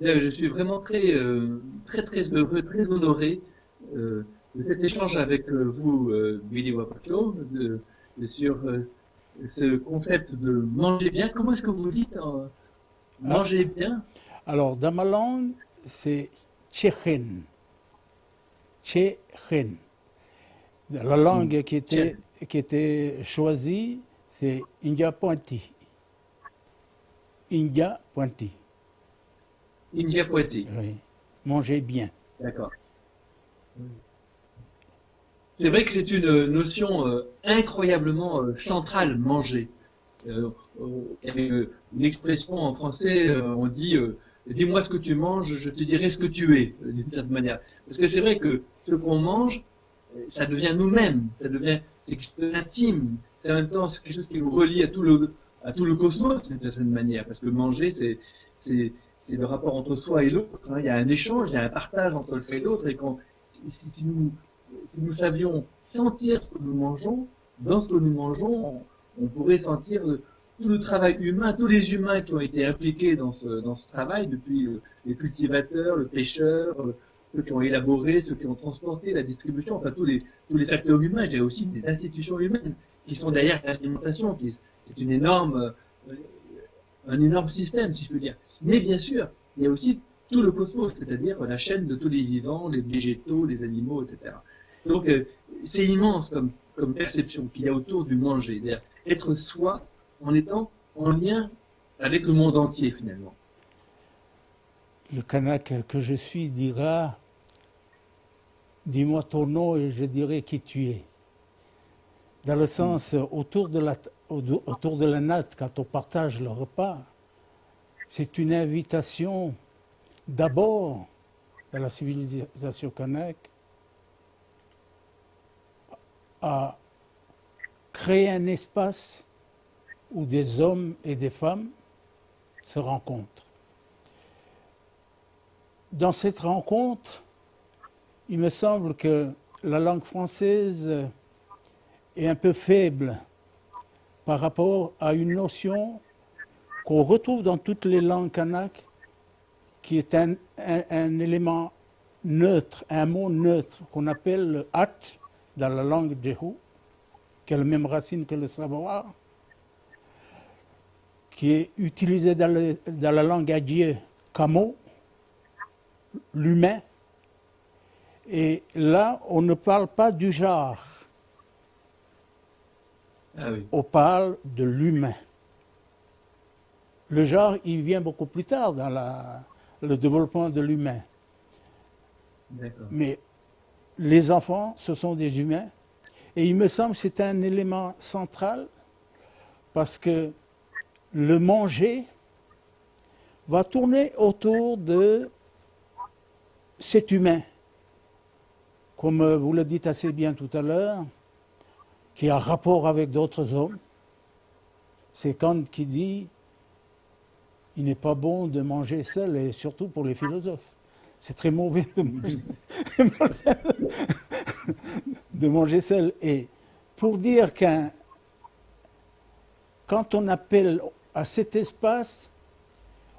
Je suis vraiment très heureux, très honoré de cet échange avec vous, Billy Wapato, sur ce concept de manger bien. Comment est-ce que vous dites Ah, manger bien? alors, dans ma langue, c'est Tchéchen. Tchéchen. La Hmm. langue Tiens, qui était choisie, c'est India Pointi. India Pointi. India Poetic. Oui. Manger bien. D'accord. C'est vrai que c'est une notion incroyablement centrale, manger. Il y avait une expression en français, on dit dis-moi ce que tu manges, je te dirai ce que tu es, d'une certaine manière. Parce que c'est vrai que ce qu'on mange, ça devient nous-mêmes, c'est quelque chose d'intime. C'est en même temps c'est quelque chose qui nous relie à tout le cosmos, d'une certaine manière. Parce que manger, c'est, c'est le rapport entre soi et l'autre, hein. Il y a un échange, il y a un partage entre le soi et l'autre. Et quand, si nous savions sentir ce que nous mangeons, dans ce que nous mangeons, on pourrait sentir tout le travail humain, tous les humains qui ont été impliqués dans ce travail, depuis les cultivateurs, le pêcheur, ceux qui ont élaboré, ceux qui ont transporté, la distribution, enfin tous les facteurs humains, je dirais aussi des institutions humaines qui sont derrière l'alimentation, qui est un énorme système, si je peux dire. Mais bien sûr, il y a aussi tout le cosmos, c'est-à-dire la chaîne de tous les vivants, les végétaux, les animaux, etc. Donc, c'est immense comme perception qu'il y a autour du manger, c'est-à-dire être soi en étant en lien avec le monde entier, finalement. Le Kanak que je suis dira dis-moi ton nom et je dirai qui tu es. Dans le Mm. sens, autour de la natte, quand on partage le repas, c'est une invitation d'abord dans la civilisation kanak à créer un espace où des hommes et des femmes se rencontrent. Dans cette rencontre, il me semble que la langue française est un peu faible par rapport à une notion qu'on retrouve dans toutes les langues kanak, qui est un élément neutre, un mot neutre qu'on appelle le at dans la langue djehou, qui a la même racine que le savoir, qui est utilisé dans la langue adjie kamo, l'humain. Et là, on ne parle pas du genre, Ah oui, on parle de l'humain. Le genre, il vient beaucoup plus tard dans le développement de l'humain. d'accord. Mais les enfants, ce sont des humains. Et il me semble que c'est un élément central parce que le manger va tourner autour de cet humain, comme vous le dites assez bien tout à l'heure, qui a rapport avec d'autres hommes. C'est Kant qui dit il n'est pas bon de manger seul, et surtout pour les philosophes. C'est très mauvais de manger seul. Et pour dire qu'un quand on appelle à cet espace,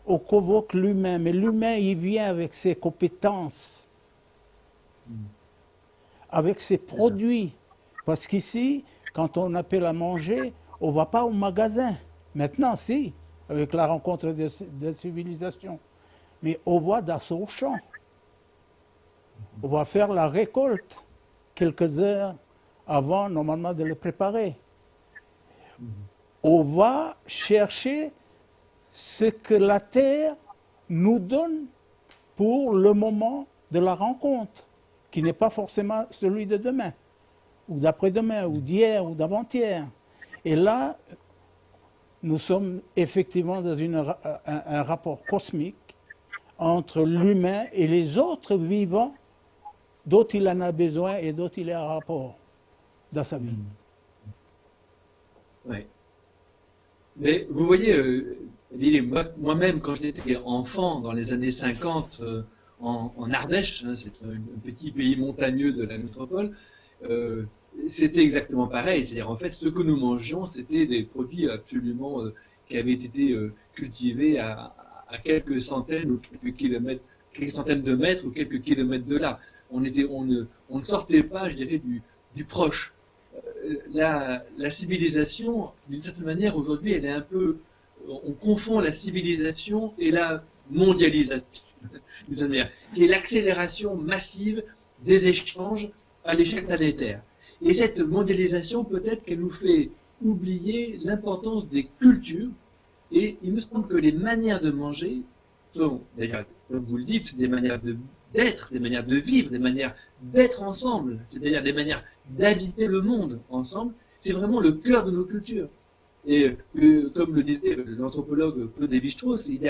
on convoque l'humain, mais l'humain, il vient avec ses compétences, avec ses C'est ça. produits. Parce qu'ici, quand on appelle à manger, on ne va pas au magasin. Maintenant, si, avec la rencontre des civilisations. Mais on va dans son champ. On va faire la récolte quelques heures avant, normalement, de le préparer. On va chercher ce que la terre nous donne pour le moment de la rencontre, qui n'est pas forcément celui de demain, ou d'après-demain, ou d'hier, ou d'avant-hier. Et là, nous sommes effectivement dans un rapport cosmique entre l'humain et les autres vivants dont il en a besoin et dont il a un rapport dans sa vie. Mm. Ouais. Mais vous voyez, Lily, moi-même, quand j'étais enfant, dans les années 50, en Ardèche, hein, c'est un petit pays montagneux de la métropole, euh, c'était exactement pareil. C'est-à-dire, en fait, ce que nous mangions, c'était des produits absolument qui avaient été cultivés à quelques centaines ou quelques kilomètres, quelques centaines de mètres ou quelques kilomètres de là. On ne sortait pas, je dirais, du proche. La civilisation, d'une certaine manière, aujourd'hui, elle est un peu, on confond la civilisation et la mondialisation, d'une certaine manière, qui est l'accélération massive des échanges à l'échelle planétaire. Et cette mondialisation, peut-être qu'elle nous fait oublier l'importance des cultures. Et il me semble que les manières de manger sont, d'ailleurs, comme vous le dites, des manières d'être, des manières de vivre, des manières d'être ensemble, c'est-à-dire des manières d'habiter le monde ensemble. C'est vraiment le cœur de nos cultures. Et comme le disait l'anthropologue Claude Lévi-Strauss, il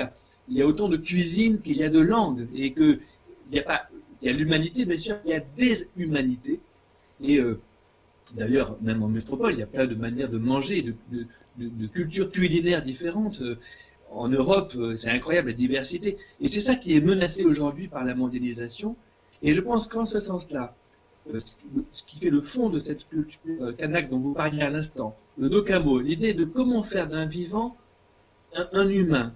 y a autant de cuisine qu'il y a de langues, et que il y a l'humanité, bien sûr, il y a des humanités. Et d'ailleurs, même en métropole, il y a plein de manières de manger, de cultures culinaires différentes. En Europe, c'est incroyable la diversité. Et c'est ça qui est menacé aujourd'hui par la mondialisation. Et je pense qu'en ce sens-là, ce qui fait le fond de cette culture kanak dont vous parliez à l'instant, le Dokamo, l'idée de comment faire d'un vivant un humain,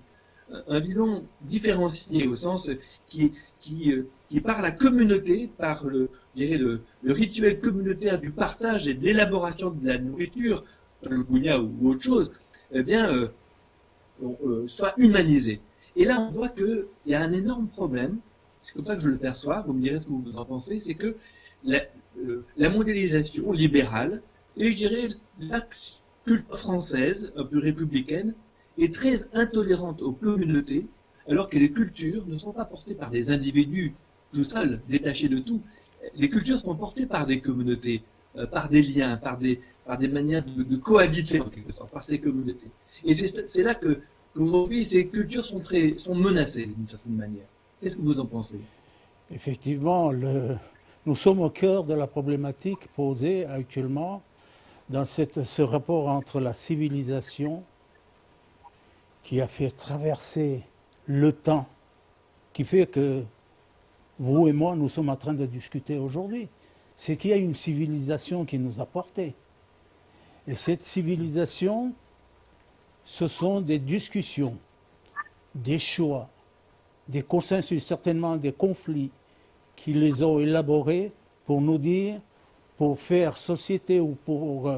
un vivant différencié au sens qui par la communauté, par je dirais le rituel communautaire du partage et de l'élaboration de la nourriture, le gounia ou autre chose, eh bien, soit humanisé. Et là, on voit qu'il y a un énorme problème, c'est comme ça que je le perçois, vous me direz ce que vous en pensez, c'est que la mondialisation libérale, et je dirais la culture française, un peu républicaine, est très intolérante aux communautés, alors que les cultures ne sont pas portées par des individus tout seuls, détachés de tout. Les cultures sont portées par des communautés, par des liens, par des manières de cohabiter en quelque sorte, par ces communautés. Et c'est là qu'aujourd'hui, ces cultures sont menacées d'une certaine manière. Qu'est-ce que vous en pensez? Effectivement, nous sommes au cœur de la problématique posée actuellement dans ce rapport entre la civilisation qui a fait traverser le temps, qui fait que vous et moi, nous sommes en train de discuter aujourd'hui. C'est qu'il y a une civilisation qui nous a portés. Et cette civilisation, ce sont des discussions, des choix, des consensus, certainement des conflits qui les ont élaborés pour nous dire, pour faire société ou pour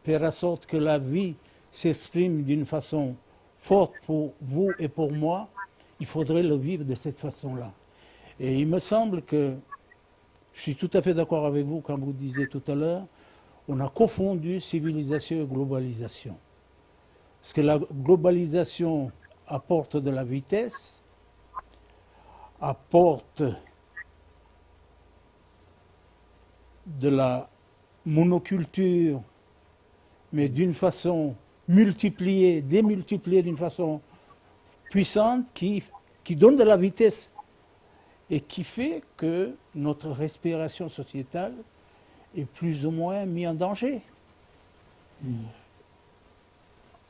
faire en sorte que la vie s'exprime d'une façon forte pour vous et pour moi, il faudrait le vivre de cette façon-là. Et il me semble que, je suis tout à fait d'accord avec vous quand vous disiez tout à l'heure, on a confondu civilisation et globalisation. Parce que la globalisation apporte de la vitesse, apporte de la monoculture, mais d'une façon multipliée, démultipliée d'une façon puissante qui donne de la vitesse et qui fait que notre respiration sociétale est plus ou moins mise en danger.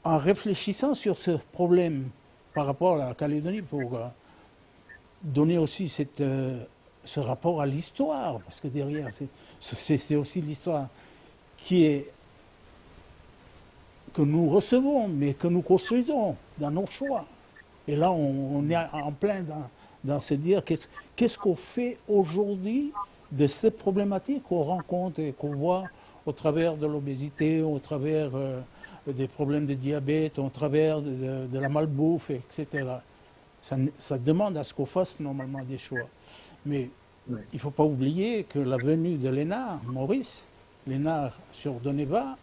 En réfléchissant sur ce problème par rapport à la Calédonie, pour donner aussi ce rapport à l'histoire, parce que derrière, c'est aussi l'histoire que nous recevons, mais que nous construisons dans nos choix. Et là, on est en plein dans se dire qu'est-ce qu'on fait aujourd'hui de cette problématique qu'on rencontre et qu'on voit au travers de l'obésité, au travers des problèmes de diabète, au travers de la malbouffe, etc. Ça demande à ce qu'on fasse normalement des choix. Mais il ne faut pas oublier que la venue de Lénard, Maurice Lénard sur Doneva,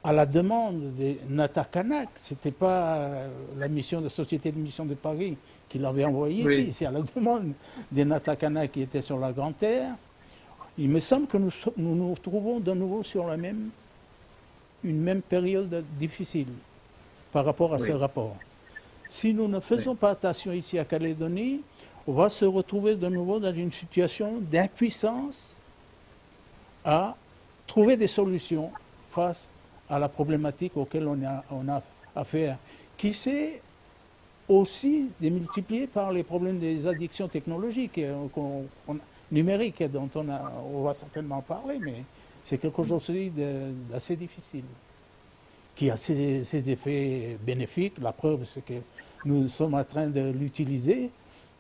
à la demande des Natakanak, ce n'était pas la mission de Société de Mission de Paris qui l'avait envoyé ici, c'est à la demande des Natakanak qui étaient sur la Grande Terre. Il me semble que nous nous retrouvons de nouveau sur une même période difficile par rapport à ce rapport. Si nous ne faisons pas attention ici à Calédonie, on va se retrouver de nouveau dans une situation d'impuissance à trouver des solutions face à la problématique auquel on a affaire, qui s'est aussi démultipliée par les problèmes des addictions technologiques, numériques, dont on va certainement parler, mais c'est quelque chose aussi d'assez difficile, qui a ses effets bénéfiques. La preuve, c'est que nous sommes en train de l'utiliser,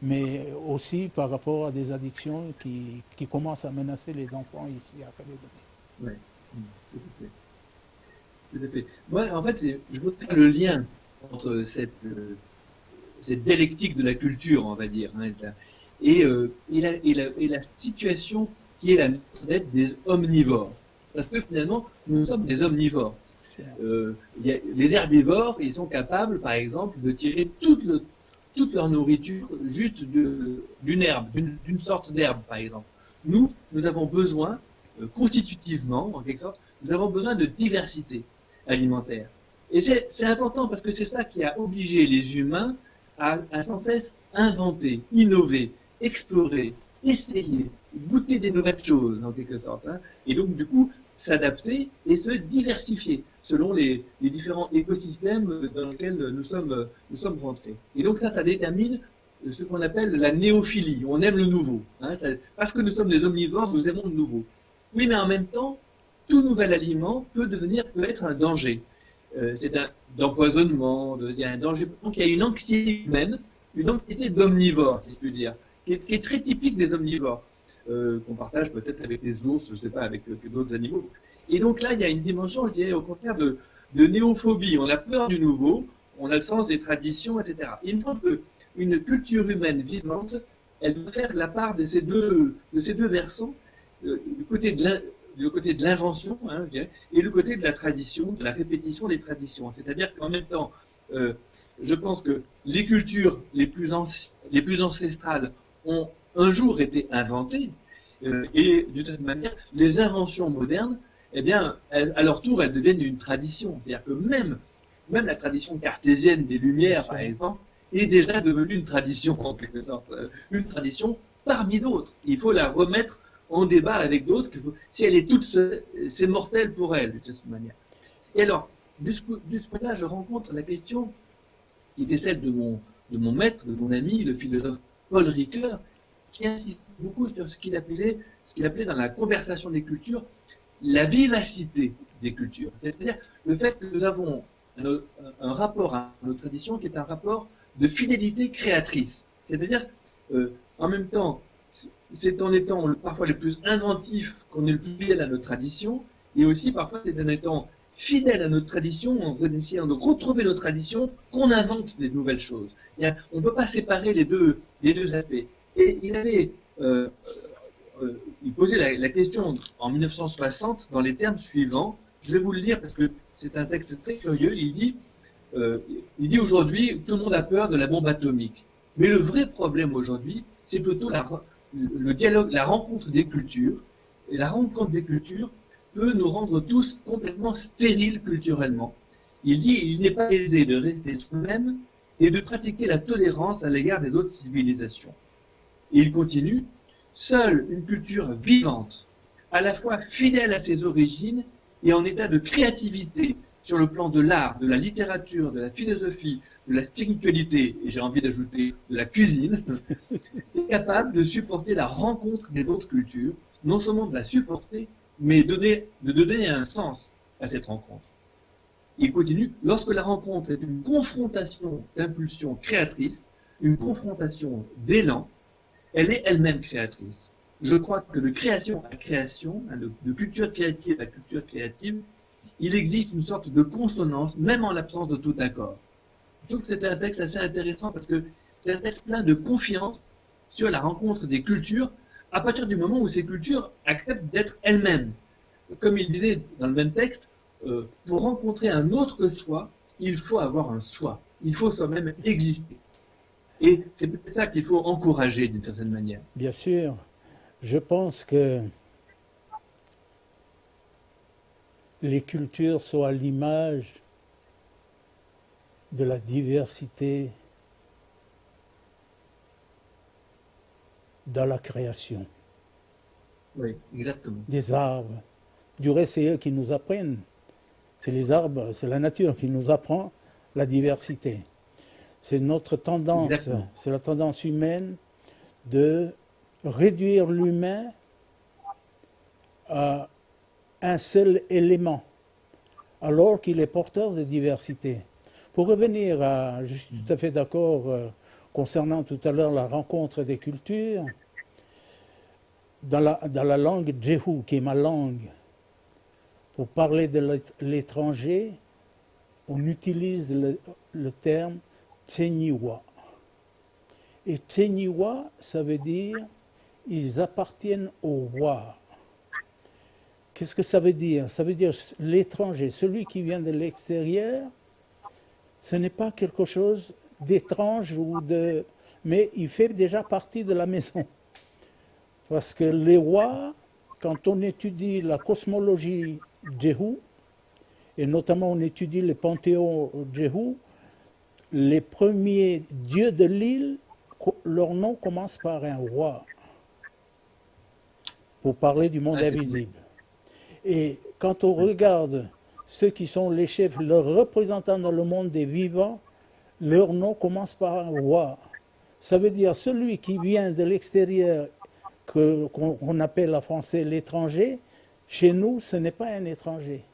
mais aussi par rapport à des addictions qui commencent à menacer les enfants ici à Calédonie. Oui, tout à fait. Tout à fait. Moi, en fait, je voudrais faire le lien entre cette dialectique de la culture, on va dire, hein, et la situation qui est la nôtre d'être des omnivores. Parce que finalement, nous sommes des omnivores. Les herbivores, ils sont capables, par exemple, de tirer toute leur nourriture juste d'une herbe, d'une sorte d'herbe, par exemple. Nous avons besoin, constitutivement, en quelque sorte, nous avons besoin de diversité alimentaire. Et c'est important parce que c'est ça qui a obligé les humains à sans cesse inventer, innover, explorer, essayer, goûter des nouvelles choses, en quelque sorte. Hein. Et donc, du coup, s'adapter et se diversifier selon les différents écosystèmes dans lesquels nous sommes rentrés. Et donc ça détermine ce qu'on appelle la néophilie. On aime le nouveau. Hein, parce que nous sommes des omnivores, nous aimons le nouveau. Oui, mais en même temps, tout nouvel aliment peut être un danger. C'est d'empoisonnement, il y a un danger. Donc il y a une anxiété humaine, une anxiété d'omnivore, si je puis dire, qui est très typique des omnivores. Qu'on partage peut-être avec les ours, je ne sais pas, avec d'autres animaux. Et donc là, il y a une dimension, je dirais, au contraire, de néophobie. On a peur du nouveau, on a le sens des traditions, etc. Il me semble qu'une culture humaine vivante, elle doit faire la part de ces deux versants, du côté de l'invention, hein, je dirais, et le côté de la tradition, de la répétition des traditions. C'est-à-dire qu'en même temps, je pense que les cultures les plus ancestrales ont un jour été inventées, et d'une certaine manière, les inventions modernes, eh bien, à leur tour, elles deviennent une tradition. C'est-à-dire que même la tradition cartésienne des Lumières, par exemple, est déjà devenue une tradition, en quelque sorte. Une tradition parmi d'autres. Il faut la remettre en débat avec d'autres. Si elle est toute seule, c'est mortel pour elle, de cette manière. Et alors, de ce point-là, je rencontre la question qui était celle de mon maître, de mon ami, le philosophe Paul Ricoeur, qui insiste beaucoup sur ce qu'il appelait dans la conversation des cultures la vivacité des cultures. C'est-à-dire le fait que nous avons un rapport à nos traditions qui est un rapport de fidélité créatrice. C'est-à-dire, en même temps, c'est en étant parfois les plus inventifs qu'on est le plus fidèle à nos traditions, et aussi parfois c'est en étant fidèle à notre tradition, en essayant de retrouver nos traditions, qu'on invente des nouvelles choses. On ne peut pas séparer les deux aspects. Et il posait la question en 1960 dans les termes suivants. Je vais vous le lire parce que c'est un texte très curieux. Il dit aujourd'hui, tout le monde a peur de la bombe atomique. Mais le vrai problème aujourd'hui, c'est plutôt le dialogue, la rencontre des cultures. Et la rencontre des cultures peut nous rendre tous complètement stériles culturellement. Il dit, il n'est pas aisé de rester soi-même et de pratiquer la tolérance à l'égard des autres civilisations. Et il continue, seule une culture vivante, à la fois fidèle à ses origines et en état de créativité sur le plan de l'art, de la littérature, de la philosophie, de la spiritualité, et j'ai envie d'ajouter de la cuisine, est capable de supporter la rencontre des autres cultures, non seulement de la supporter, mais de donner un sens à cette rencontre. Il continue, lorsque la rencontre est une confrontation d'impulsions créatrices, une confrontation d'élan, elle est elle-même créatrice. Je crois que de création à création, de culture créative à culture créative, il existe une sorte de consonance, même en l'absence de tout accord. Je trouve que c'est un texte assez intéressant parce que c'est un texte plein de confiance sur la rencontre des cultures à partir du moment où ces cultures acceptent d'être elles-mêmes. Comme il disait dans le même texte, pour rencontrer un autre que soi, il faut avoir un soi. Il faut soi-même exister. Et c'est peut-être ça qu'il faut encourager d'une certaine manière. Bien sûr. Je pense que les cultures sont à l'image de la diversité dans la création. Oui, exactement. Des arbres. Du reste, c'est eux qui nous apprennent. C'est les arbres, c'est la nature qui nous apprend la diversité. C'est notre tendance, Exactement. c'est la tendance humaine de réduire l'humain à un seul élément, alors qu'il est porteur de diversité. Il Pour revenir à, je suis tout à fait d'accord concernant tout à l'heure la rencontre des cultures, dans la langue Jehu, qui est ma langue, pour parler de l'étranger, on utilise le terme Tsenyiwa. Et Tsenyiwa, ça veut dire ils appartiennent au roi. Qu'est-ce que ça veut dire? Ça veut dire l'étranger, celui qui vient de l'extérieur, ce n'est pas quelque chose d'étrange mais il fait déjà partie de la maison. Parce que les rois, quand on étudie la cosmologie Jehu, et notamment on étudie le panthéon Jehu, les premiers dieux de l'île, leur nom commence par un roi, pour parler du monde invisible. Et quand on regarde ceux qui sont les chefs, leurs représentants dans le monde des vivants, leur nom commence par un roi. Ça veut dire celui qui vient de l'extérieur, qu'on appelle en français l'étranger, chez nous, ce n'est pas un étranger.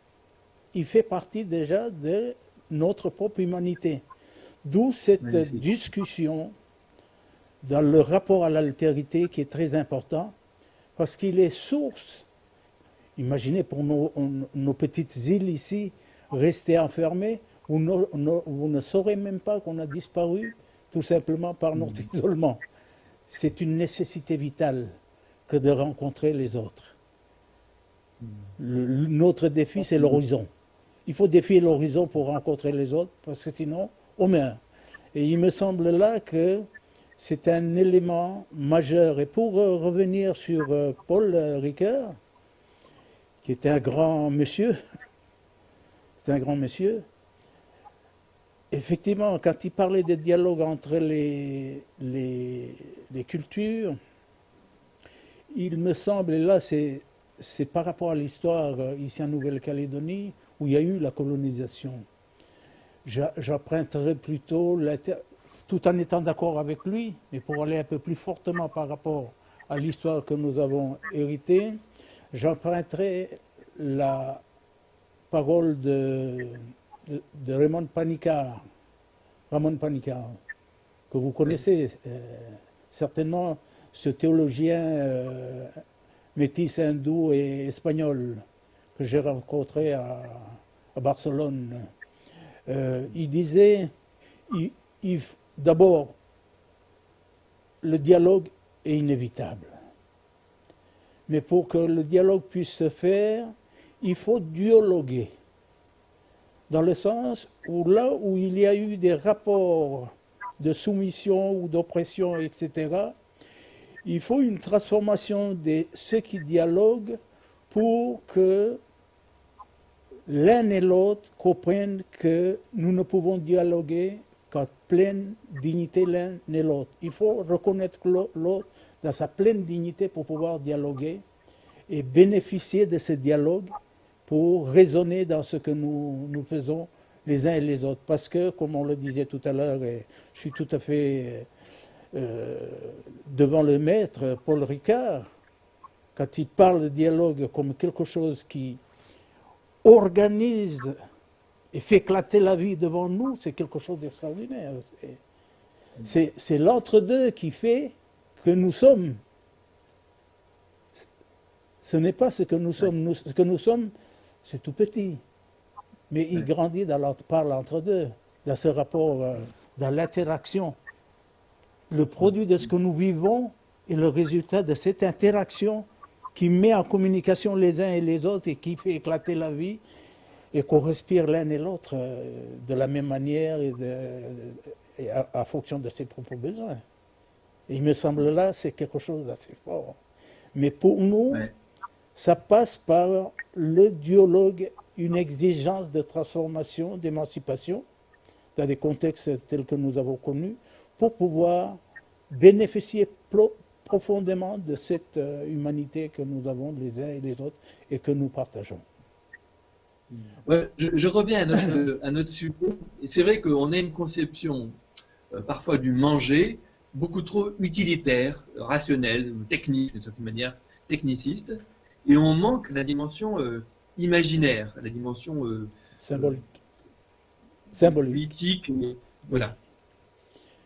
Il fait partie déjà de notre propre humanité. D'où cette discussion dans le rapport à l'altérité qui est très important, parce qu'il est source. Imaginez pour nos petites îles ici, rester enfermées, vous ne saurez même pas qu'on a disparu, tout simplement par notre isolement. C'est une nécessité vitale que de rencontrer les autres. Notre défi, c'est l'horizon. Il faut défier l'horizon pour rencontrer les autres, parce que sinon, on meurt. Et il me semble là que c'est un élément majeur. Et pour revenir sur Paul Ricoeur, qui était un grand monsieur, effectivement, quand il parlait des dialogues entre les cultures, il me semble, et là c'est par rapport à l'histoire ici en Nouvelle-Calédonie, où il y a eu la colonisation. J'emprunterais plutôt, tout en étant d'accord avec lui, mais pour aller un peu plus fortement par rapport à l'histoire que nous avons héritée, j'emprunterai la parole de Ramon Panikar, que vous connaissez certainement, ce théologien métis hindou et espagnol que j'ai rencontré à Barcelone. Il disait, d'abord, le dialogue est inévitable. Mais pour que le dialogue puisse se faire, il faut dialoguer. Dans le sens où là où il y a eu des rapports de soumission ou d'oppression, etc., il faut une transformation de ceux qui dialoguent pour que l'un et l'autre comprennent que nous ne pouvons dialoguer qu'en pleine dignité l'un et l'autre. Il faut reconnaître l'autre dans sa pleine dignité pour pouvoir dialoguer et bénéficier de ce dialogue pour raisonner dans ce que nous faisons les uns et les autres. Parce que, comme on le disait tout à l'heure, et je suis tout à fait devant le maître, Paul Ricoeur, quand il parle de dialogue comme quelque chose qui organise et fait éclater la vie devant nous, c'est quelque chose d'extraordinaire. C'est l'entre-deux qui fait que nous sommes. Ce n'est pas ce que nous sommes. Ce que nous sommes, c'est tout petit. Mais il grandit par l'entre-deux, dans ce rapport, dans l'interaction. Le produit de ce que nous vivons est le résultat de cette interaction qui met en communication les uns et les autres et qui fait éclater la vie et qu'on respire l'un et l'autre de la même manière et à fonction de ses propres besoins. Et il me semble là, c'est quelque chose d'assez fort. Mais pour nous, ça passe par le dialogue, une exigence de transformation, d'émancipation, dans des contextes tels que nous avons connus, pour pouvoir bénéficier profondément de cette humanité que nous avons les uns et les autres et que nous partageons. Ouais, je reviens à notre sujet. Et c'est vrai qu'on a une conception parfois du manger beaucoup trop utilitaire, rationnelle, technique, d'une certaine manière techniciste, et on manque la dimension imaginaire, la dimension symbolique. Symbolique. mythique. Oui. Voilà.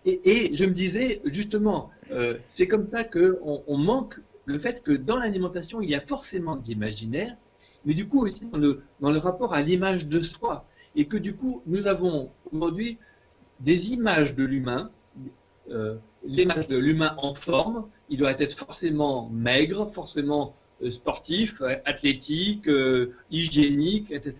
Et je me disais, justement, c'est comme ça qu'on on manque le fait que dans l'alimentation, il y a forcément de l'imaginaire, mais du coup aussi dans le rapport à l'image de soi. Et que du coup, nous avons aujourd'hui des images de l'humain, euh, l'image de l'humain en forme, il doit être forcément maigre, forcément sportif, athlétique, hygiénique, etc.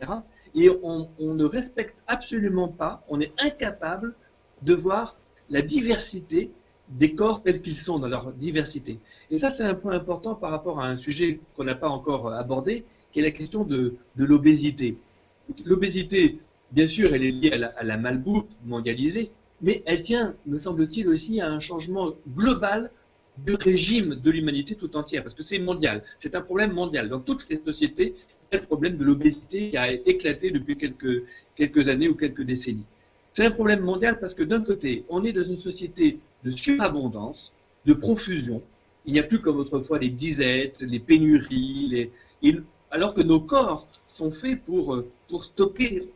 Et on ne respecte absolument pas, on est incapable de voir la diversité des corps tels qu'ils sont dans leur diversité. Et ça, c'est un point important par rapport à un sujet qu'on n'a pas encore abordé, qui est la question de l'obésité. L'obésité, bien sûr, elle est liée à la malbouffe mondialisée, mais elle tient, me semble-t-il, aussi à un changement global de régime de l'humanité tout entière, parce que c'est mondial, c'est un problème mondial. Dans toutes les sociétés, il y a le problème de l'obésité qui a éclaté depuis quelques années ou quelques décennies. C'est un problème mondial parce que d'un côté, on est dans une société de surabondance, de profusion. Il n'y a plus comme autrefois les disettes, les pénuries, alors que nos corps sont faits pour stocker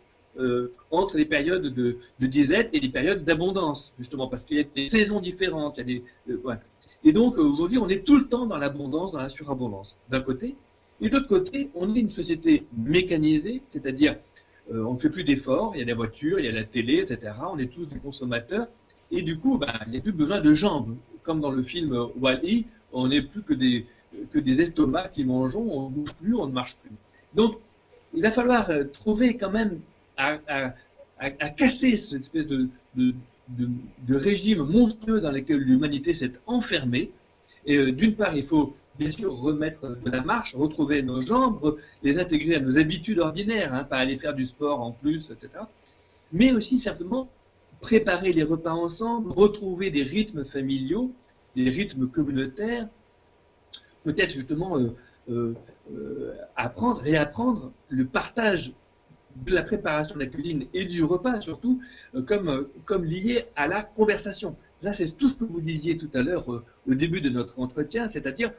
entre les périodes de disette et les périodes d'abondance, justement, parce qu'il y a des saisons différentes. Il y a ouais. Et donc, aujourd'hui, on est tout le temps dans l'abondance, dans la surabondance, d'un côté. Et de l'autre côté, on est une société mécanisée, c'est-à-dire on ne fait plus d'efforts, il y a des voitures, il y a la télé, etc. On est tous des consommateurs. Et du coup, ben, il n'y a plus besoin de jambes. Comme dans le film Wall-E, on n'est plus que des estomacs qui mangeons, on ne bouge plus, on ne marche plus. Donc, il va falloir trouver quand même à casser cette espèce de régime monstrueux dans lequel l'humanité s'est enfermée. Et d'une part, il faut bien sûr remettre de la marche, retrouver nos jambes, les intégrer à nos habitudes ordinaires, hein, pas aller faire du sport en plus, etc. Mais aussi simplement préparer les repas ensemble, retrouver des rythmes familiaux, des rythmes communautaires, peut-être justement apprendre, réapprendre le partage de la préparation de la cuisine et du repas surtout comme lié à la conversation. Là, c'est tout ce que vous disiez tout à l'heure au début de notre entretien, c'est-à-dire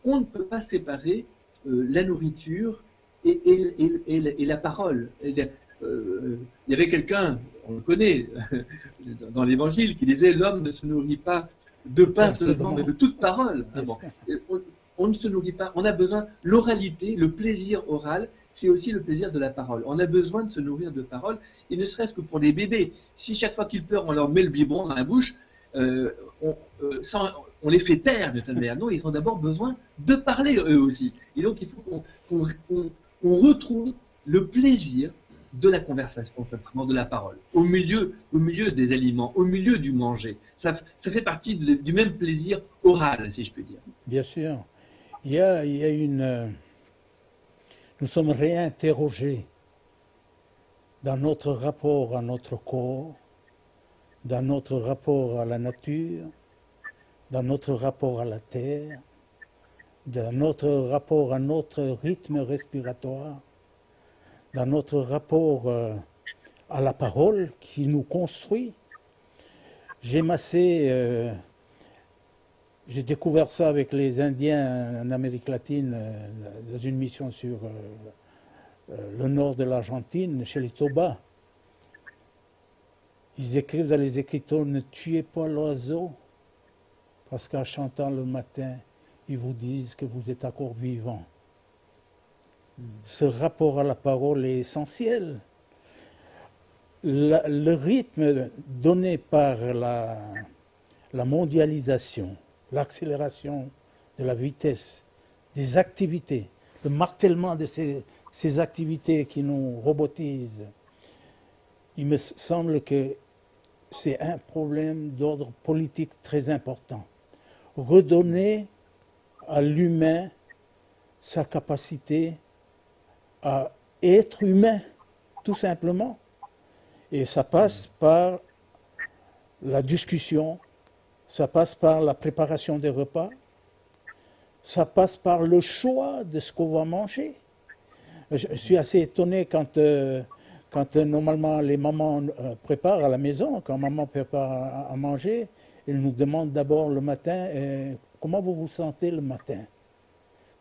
on ne peut pas séparer la nourriture et la parole. Il y avait quelqu'un, on le connaît, dans l'Évangile, qui disait l'homme ne se nourrit pas de pain seulement, mais de toute parole. Bon. On ne se nourrit pas, on a besoin, l'oralité, le plaisir oral, c'est aussi le plaisir de la parole. On a besoin de se nourrir de parole, et ne serait-ce que pour les bébés. Si chaque fois qu'ils pleurent, on leur met le biberon dans la bouche, on les fait taire de cette manière. Non, ils ont d'abord besoin de parler eux aussi. Et donc il faut qu'on retrouve le plaisir de la conversation, simplement de la parole, au milieu des aliments, au milieu du manger. Ça fait partie du même plaisir oral, si je peux dire. Bien sûr. Il y a nous sommes réinterrogés dans notre rapport à notre corps, dans notre rapport à la nature, dans notre rapport à la terre, dans notre rapport à notre rythme respiratoire, dans notre rapport à la parole qui nous construit. J'ai découvert ça avec les Indiens en Amérique latine dans une mission sur le nord de l'Argentine, chez les Toba. Ils écrivent dans les écritures « Ne tuez pas l'oiseau » parce qu'en chantant le matin, ils vous disent que vous êtes encore vivant. Ce rapport à la parole est essentiel. Le rythme donné par la mondialisation, l'accélération de la vitesse des activités, le martèlement de ces activités qui nous robotisent, il me semble que c'est un problème d'ordre politique très important. Redonner à l'humain sa capacité à être humain, tout simplement. Et ça passe par la discussion, ça passe par la préparation des repas, ça passe par le choix de ce qu'on va manger. Je suis assez étonné quand normalement les mamans préparent à la maison, quand maman prépare à manger, elle nous demande d'abord le matin comment vous vous sentez le matin.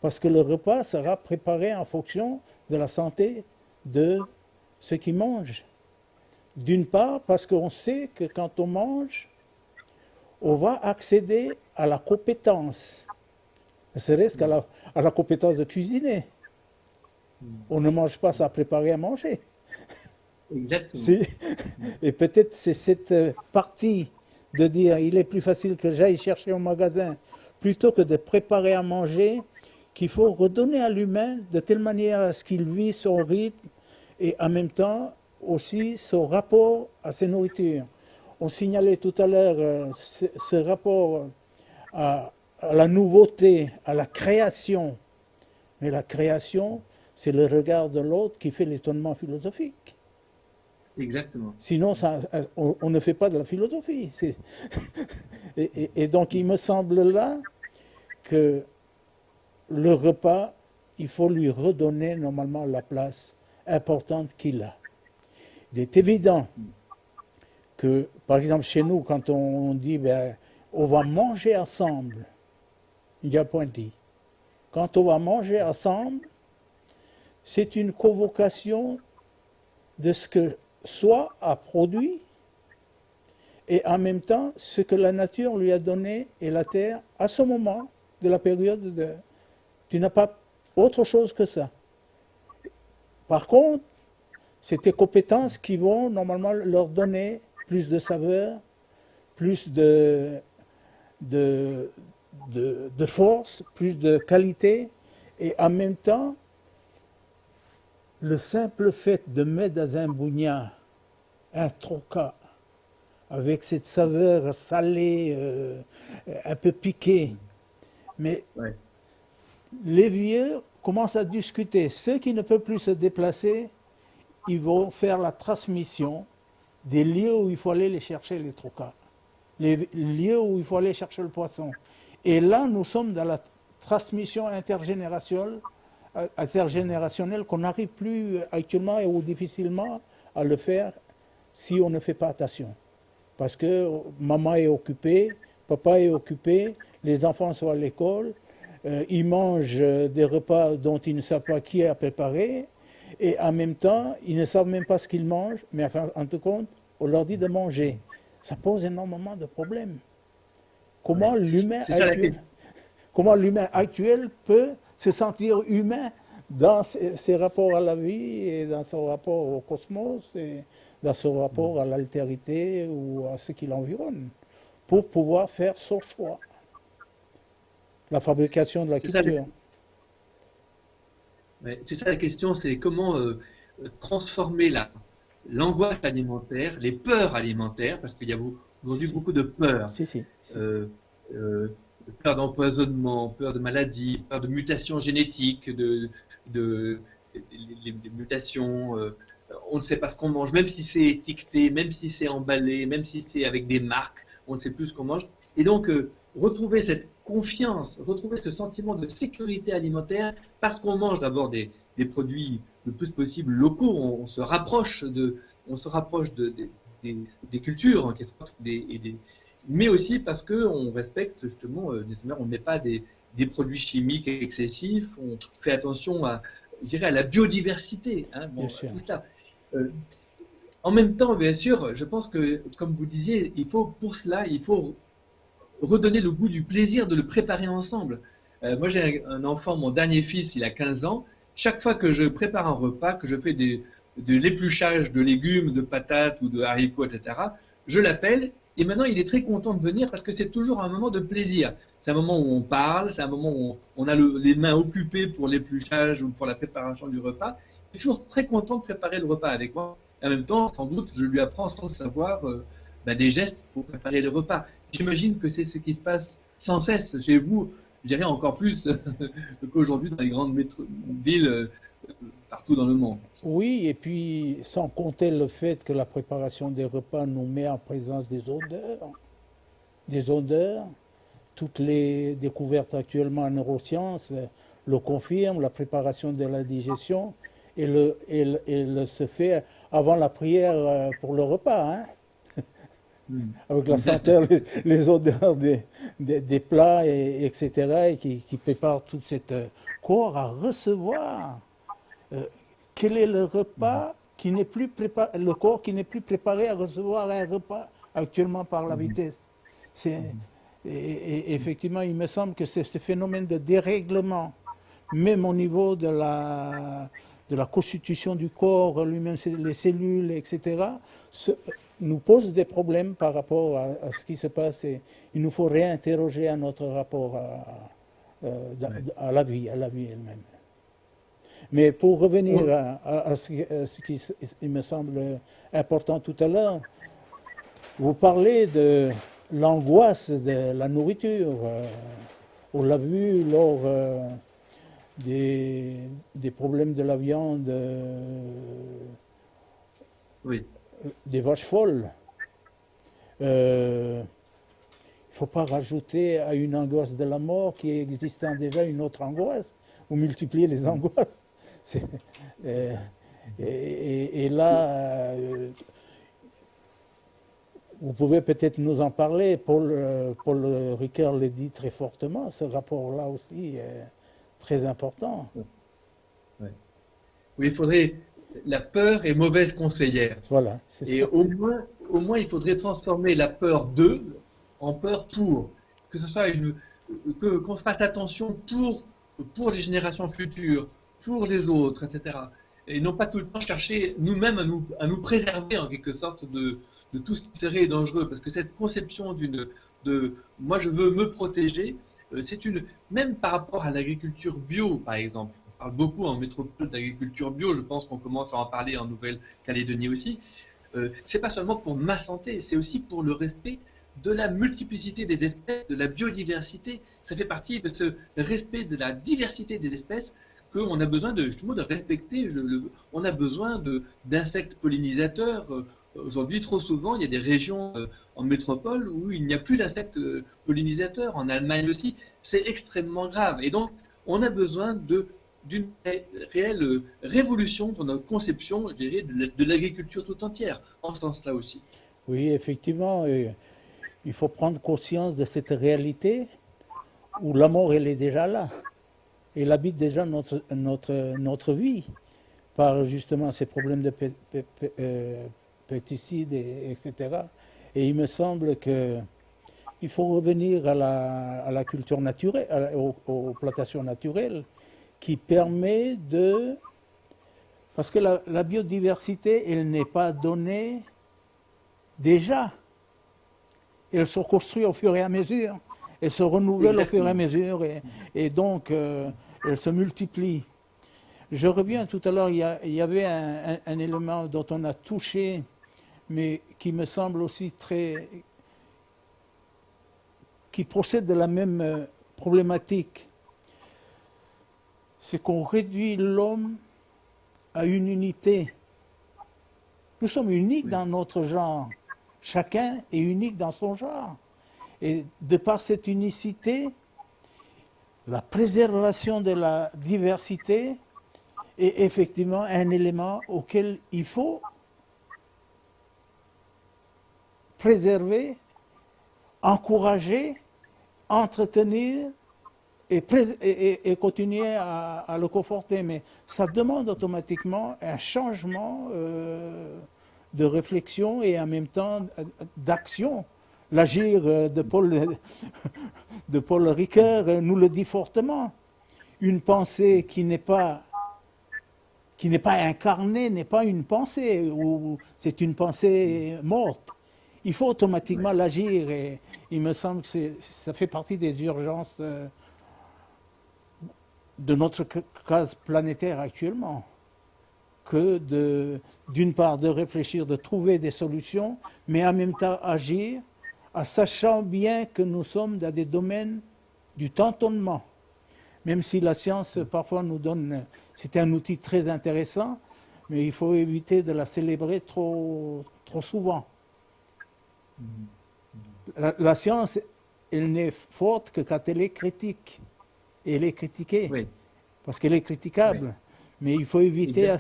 Parce que le repas sera préparé en fonction de la santé de ceux qui mangent. D'une part, parce qu'on sait que quand on mange, on va accéder à la compétence, ne serait-ce à la compétence de cuisiner. On ne mange pas sans préparer à manger. Exactement. Et peut-être c'est cette partie de dire il est plus facile que j'aille chercher au magasin plutôt que de préparer à manger qu'il faut redonner à l'humain de telle manière à ce qu'il vit son rythme et en même temps aussi son rapport à ses nourritures. On signalait tout à l'heure ce rapport à la nouveauté, à la création. Mais la création, c'est le regard de l'autre qui fait l'étonnement philosophique. Exactement. Sinon, on ne fait pas de la philosophie. Et donc, il me semble là que le repas, il faut lui redonner normalement la place importante qu'il a. Il est évident que, par exemple, chez nous, quand on dit ben, on va manger ensemble, il n'y a point dit. Quand on va manger ensemble, c'est une convocation de ce que soi a produit et en même temps ce que la nature lui a donné et la terre à ce moment de la période de... Tu n'as pas autre chose que ça. Par contre, c'est tes compétences qui vont normalement leur donner plus de saveur, plus de force, plus de qualité et en même temps le simple fait de mettre dans un bougnat un troca avec cette saveur salée, un peu piquée, mais Ouais. les vieux commencent à discuter. Ceux qui ne peuvent plus se déplacer, ils vont faire la transmission des lieux où il faut aller les chercher les trocas, les lieux où il faut aller chercher le poisson. Et là, nous sommes dans la transmission intergénérationnelle qu'on n'arrive plus actuellement ou difficilement à le faire si on ne fait pas attention. Parce que maman est occupée, papa est occupé, les enfants sont à l'école, ils mangent des repas dont ils ne savent pas qui a préparé, et en même temps, ils ne savent même pas ce qu'ils mangent, mais en tout cas, on leur dit de manger. Ça pose énormément de problèmes. Comment Ouais. l'humain C'est ça la actuel, question. comment l'humain actuel peut se sentir humain dans ses rapports à la vie et dans son rapport au cosmos et dans son rapport à l'altérité ou à ce qui l'environne pour pouvoir faire son choix. La fabrication de la C'est ça, culture. ouais, c'est ça la question, c'est comment transformer l'angoisse alimentaire, les peurs alimentaires, parce qu'il y a Si, aujourd'hui si, beaucoup de peurs, si. euh, euh, peur d'empoisonnement, peur de maladie, peur de mutations génétiques, de les mutations, on ne sait pas ce qu'on mange, même si c'est étiqueté, même si c'est emballé, même si c'est avec des marques, on ne sait plus ce qu'on mange. Et donc, retrouver cette confiance, retrouver ce sentiment de sécurité alimentaire, parce qu'on mange d'abord des produits le plus possible locaux, on se rapproche des cultures, hein, mais aussi parce qu'on respecte justement, on ne met pas des produits chimiques excessifs, on fait attention je dirais, à la biodiversité, hein, Bien bon, sûr. tout cela. Euh, En même temps, bien sûr, je pense que, comme vous disiez, pour cela, il faut redonner le goût du plaisir de le préparer ensemble. Moi, j'ai un enfant, mon dernier fils, il a 15 ans. Chaque fois que je prépare un repas, que je fais de l'épluchage de légumes, de patates ou de haricots, etc., je l'appelle et maintenant il est très content de venir parce que c'est toujours un moment de plaisir. C'est un moment où on parle, c'est un moment où on a les mains occupées pour l'épluchage ou pour la préparation du repas. Il est toujours très content de préparer le repas avec moi. En même temps, sans doute, je lui apprends sans le savoir des gestes pour préparer le repas. J'imagine que c'est ce qui se passe sans cesse chez vous, je dirais encore plus qu'aujourd'hui dans les grandes villes partout dans le monde. Oui, et puis sans compter le fait que la préparation des repas nous met en présence des odeurs. Des odeurs, toutes les découvertes actuellement en neurosciences le confirment, la préparation de la digestion se fait avant la prière pour le repas, hein, avec la senteur, les odeurs des plats, etc., et qui préparent toute cette corps à recevoir. Quel est le repas le corps qui n'est plus préparé à recevoir un repas actuellement par la vitesse. Et effectivement, il me semble que c'est ce phénomène de dérèglement, même au niveau de la constitution du corps, lui-même, les cellules, etc., nous pose des problèmes par rapport à ce qui se passe. Et il nous faut réinterroger à notre rapport à la vie elle-même. Mais pour revenir à ce qui il me semble important tout à l'heure, vous parlez de l'angoisse de la nourriture. On l'a vu lors des problèmes de la viande, Oui. des vaches folles. Il ne faut pas rajouter à une angoisse de la mort qui existant déjà une autre angoisse, ou multiplier les angoisses. Et là, vous pouvez peut-être nous en parler. Paul Ricoeur le dit très fortement, ce rapport-là aussi est très important. Oui, il faudrait... La peur est mauvaise conseillère. Voilà, c'est Et ça. au moins, il faudrait transformer la peur de en peur pour. Que ce soit qu'on fasse attention pour les générations futures, pour les autres, etc. Et non pas tout le temps chercher nous-mêmes à nous préserver en quelque sorte de tout ce qui serait dangereux. Parce que cette conception moi je veux me protéger, même par rapport à l'agriculture bio, par exemple. On parle beaucoup en métropole d'agriculture bio, je pense qu'on commence à en parler en Nouvelle-Calédonie aussi. C'est pas seulement pour ma santé, c'est aussi pour le respect de la multiplicité des espèces, de la biodiversité. Ça fait partie de ce respect de la diversité des espèces qu'on a besoin justement de respecter. On a besoin d'insectes pollinisateurs. Aujourd'hui, trop souvent, il y a des régions en métropole où il n'y a plus d'insectes pollinisateurs. En Allemagne aussi, c'est extrêmement grave. Et donc, on a besoin d'une réelle révolution dans notre conception, je dirais, de l'agriculture tout entière, en ce sens-là aussi. Oui, effectivement, il faut prendre conscience de cette réalité où la mort, elle est déjà là. Elle habite déjà notre vie par justement ces problèmes de pesticides, etc. Et il me semble qu'il faut revenir à la culture naturelle, aux plantations naturelles, qui permet de... Parce que la biodiversité, elle n'est pas donnée déjà. Elle se construit au fur et à mesure. Elle se renouvelle au fur et à mesure. Et donc, elle se multiplie. Je reviens tout à l'heure, il y avait un élément dont on a touché, mais qui me semble aussi qui procède de la même problématique. C'est qu'on réduit l'homme à une unité. Nous sommes uniques dans notre genre. Chacun est unique dans son genre. Et de par cette unicité, la préservation de la diversité est effectivement un élément auquel il faut préserver, encourager, entretenir et continuer à le conforter. Mais ça demande automatiquement un changement de réflexion et en même temps d'action. L'agir de Paul Ricoeur nous le dit fortement. Une pensée qui n'est pas incarnée n'est pas une pensée, ou c'est une pensée morte. Il faut automatiquement l'agir et il me semble que ça fait partie des urgences de notre case planétaire actuellement, que d'une part de réfléchir, de trouver des solutions, mais en même temps agir, en sachant bien que nous sommes dans des domaines du tâtonnement. Même si la science parfois nous donne, c'est un outil très intéressant, mais il faut éviter de la célébrer trop souvent. La science, elle n'est forte que quand elle est critique. Et elle est critiquée, oui, parce qu'elle est critiquable. Oui. Mais il faut éviter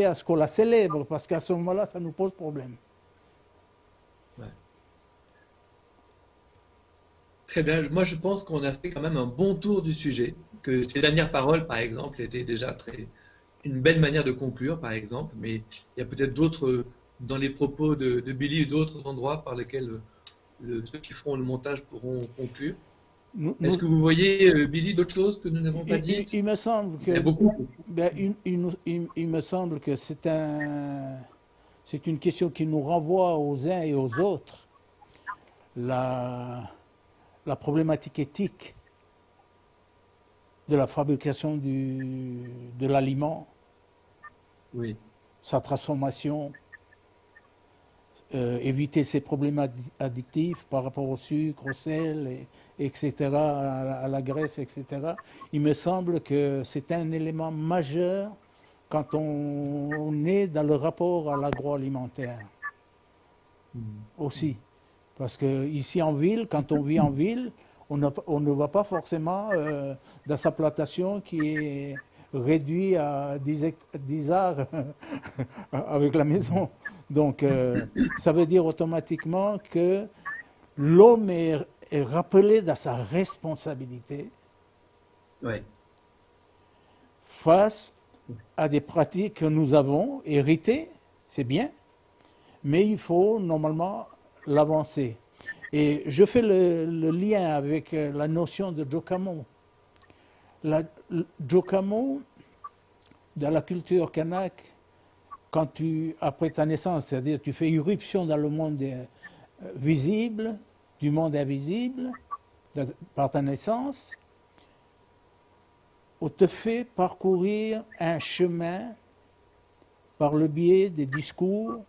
à ce qu'on la célèbre, parce qu'à ce moment-là, ça nous pose problème. Ouais. Très bien. Moi, je pense qu'on a fait quand même un bon tour du sujet, que ces dernières paroles, par exemple, étaient déjà très, une belle manière de conclure, par exemple, mais il y a peut-être d'autres, dans les propos de Billy, d'autres endroits par lesquels ceux qui feront le montage pourront conclure. Nous- Est-ce nous- que vous voyez, Billy, d'autres choses que nous n'avons pas dites? il me semble Il y en a que, beaucoup. ben, il me semble que c'est une question qui nous renvoie aux uns et aux autres. La, la problématique éthique de la fabrication de l'aliment, Oui, sa transformation, éviter ces problèmes addictifs par rapport au sucre, au sel, etc., à la graisse, etc. Il me semble que c'est un élément majeur quand on est dans le rapport à l'agroalimentaire aussi. Parce que ici en ville, quand on vit en ville, on ne voit pas forcément dans sa plantation qui est réduit à 10 arts avec la maison. Donc ça veut dire automatiquement que l'homme est rappelé dans sa responsabilité ouais. face à des pratiques que nous avons héritées, c'est bien, mais il faut normalement l'avancer. Et je fais le lien avec la notion de Jokamo. Jokamo, dans la culture kanak, quand après ta naissance, c'est-à-dire tu fais irruption dans le monde visible, du monde invisible, par ta naissance, on te fait parcourir un chemin par le biais des discours,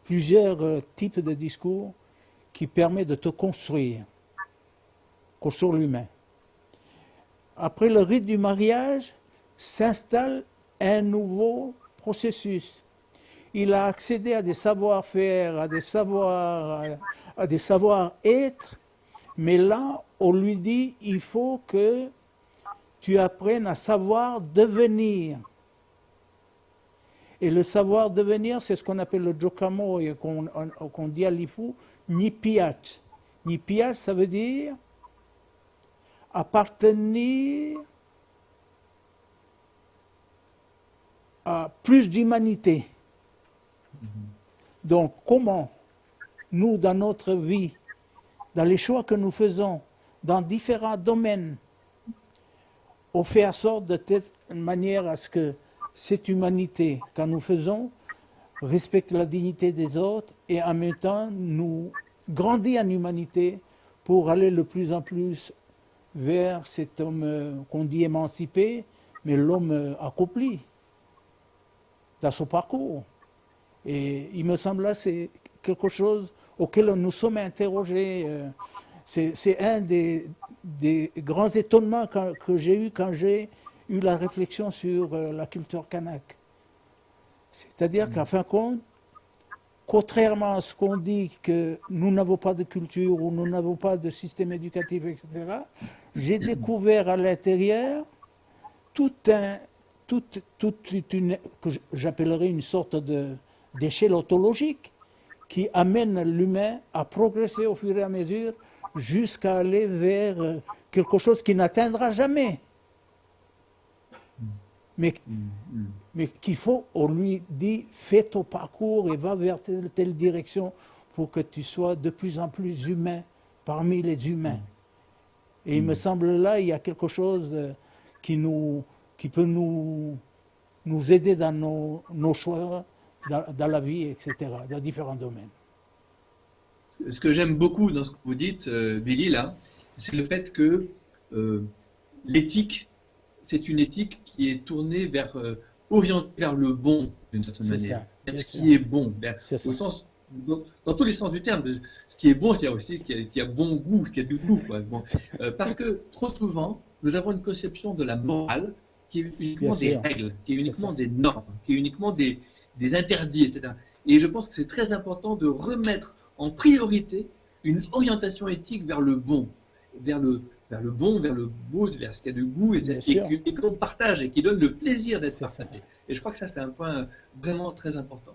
plusieurs types de discours qui permettent de te construire l'humain. Après le rite du mariage, s'installe un nouveau processus. Il a accédé à des savoir-faire, à des savoir-être, mais là, on lui dit, il faut que tu apprennes à savoir devenir. Et le savoir devenir, c'est ce qu'on appelle le Jokamo et qu'on dit à l'Ifu, Nipiat. Nipiat, ça veut dire appartenir à plus d'humanité. Donc, comment nous, dans notre vie, dans les choix que nous faisons, dans différents domaines, on fait en sorte de telle manière à ce que cette humanité, quand nous faisons, respecte la dignité des autres et en même temps nous grandit en humanité pour aller de plus en plus vers cet homme qu'on dit émancipé, mais l'homme accompli dans son parcours. Et il me semble là, c'est quelque chose auquel nous sommes interrogés. C'est un des grands étonnements que j'ai eu quand j'ai eu la réflexion sur la culture kanak. C'est-à-dire qu'en fin de compte, contrairement à ce qu'on dit que nous n'avons pas de culture ou nous n'avons pas de système éducatif, etc., j'ai découvert à l'intérieur toute une, que j'appellerais une sorte d'échelle ontologique qui amène l'humain à progresser au fur et à mesure jusqu'à aller vers quelque chose qui n'atteindra jamais. Mais qu'il faut, on lui dit, fais ton parcours et va vers telle direction pour que tu sois de plus en plus humain parmi les humains. Et il me semble là, il y a quelque chose qui peut nous aider dans nos choix, dans la vie, etc., dans différents domaines. Ce que j'aime beaucoup dans ce que vous dites, Billy, là, c'est le fait que l'éthique, c'est une éthique qui est tournée orientée vers le bon, d'une certaine manière. Vers ce qui est bon, au sens, dans tous les sens du terme. Ce qui est bon, c'est aussi qui a bon goût, qui a du goût. Quoi. Bon. Parce que trop souvent, nous avons une conception de la morale qui est uniquement des règles, qui est uniquement des normes, qui est uniquement des interdits, etc. Et je pense que c'est très important de remettre en priorité une orientation éthique vers le bon, vers le bon, vers le beau, vers ce qui a du goût et que l'on partage et qui donne le plaisir d'être partagé. Et je crois que ça, c'est un point vraiment très important.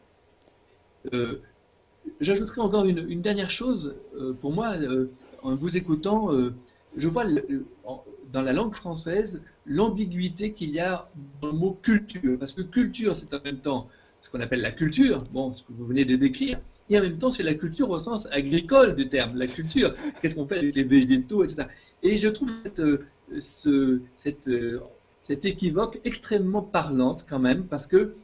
J'ajouterai encore une dernière chose. Pour moi, en vous écoutant, je vois dans la langue française l'ambiguïté qu'il y a dans le mot culture. Parce que culture, c'est en même temps ce qu'on appelle la culture, bon, ce que vous venez de décrire, et en même temps, c'est la culture au sens agricole du terme, la culture. Qu'est-ce qu'on fait avec les végétaux, etc. Et je trouve cette équivoque extrêmement parlante quand même, parce que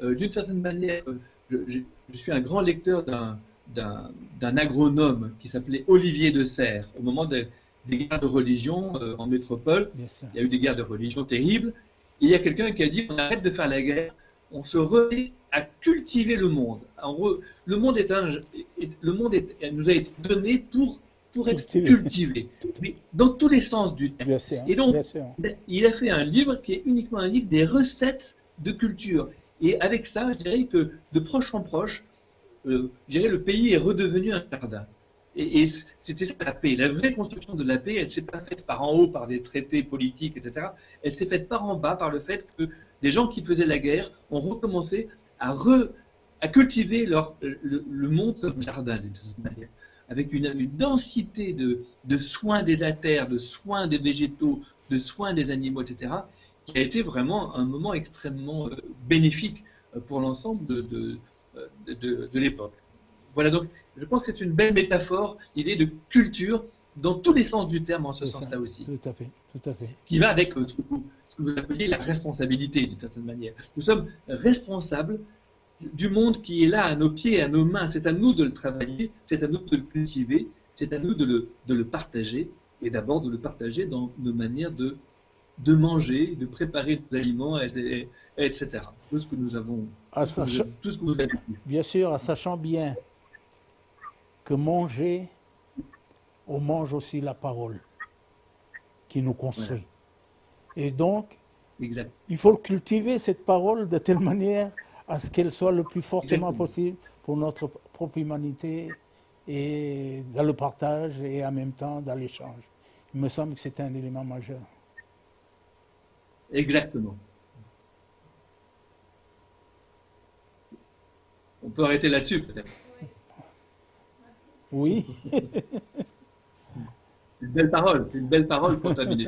d'une certaine manière, je suis un grand lecteur d'un agronome qui s'appelait Olivier de Serres. Au moment des guerres de religion en métropole, il y a eu des guerres de religion terribles. Et il y a quelqu'un qui a dit on arrête de faire la guerre, on se remet à cultiver le monde. Le monde, nous a été donné pour être cultivé, mais dans tous les sens du terme. Et donc, il a fait un livre qui est uniquement un livre des recettes de culture. Et avec ça, je dirais que de proche en proche, je dirais le pays est redevenu un jardin. Et c'était ça la paix. La vraie construction de la paix, elle ne s'est pas faite par en haut, par des traités politiques, etc. Elle s'est faite par en bas, par le fait que les gens qui faisaient la guerre ont recommencé à cultiver le monde comme jardin, d'une certaine manière, avec une densité de soins de la terre, de soins des végétaux, de soins des animaux, etc., qui a été vraiment un moment extrêmement bénéfique pour l'ensemble de l'époque. Voilà, donc je pense que c'est une belle métaphore, l'idée de culture, dans tous les sens du terme, en ce sens-là aussi. Tout à fait, tout à fait. Qui va avec ce que vous appelez la responsabilité, d'une certaine manière. Nous sommes responsables du monde qui est là, à nos pieds, à nos mains. C'est à nous de le travailler, c'est à nous de le cultiver, c'est à nous de le partager, et d'abord de le partager dans nos manières de manger, de préparer des aliments, etc. Tout ce que nous avons, tout ce que vous avez dit. Bien sûr, en sachant bien que manger, on mange aussi la parole qui nous construit. Voilà. Et donc, exact. Il faut cultiver cette parole de telle manière à ce qu'elle soit le plus fortement possible pour notre propre humanité et dans le partage et en même temps dans l'échange. Il me semble que c'est un élément majeur. Exactement. On peut arrêter là-dessus peut-être. Oui. C'est une belle parole pour terminer.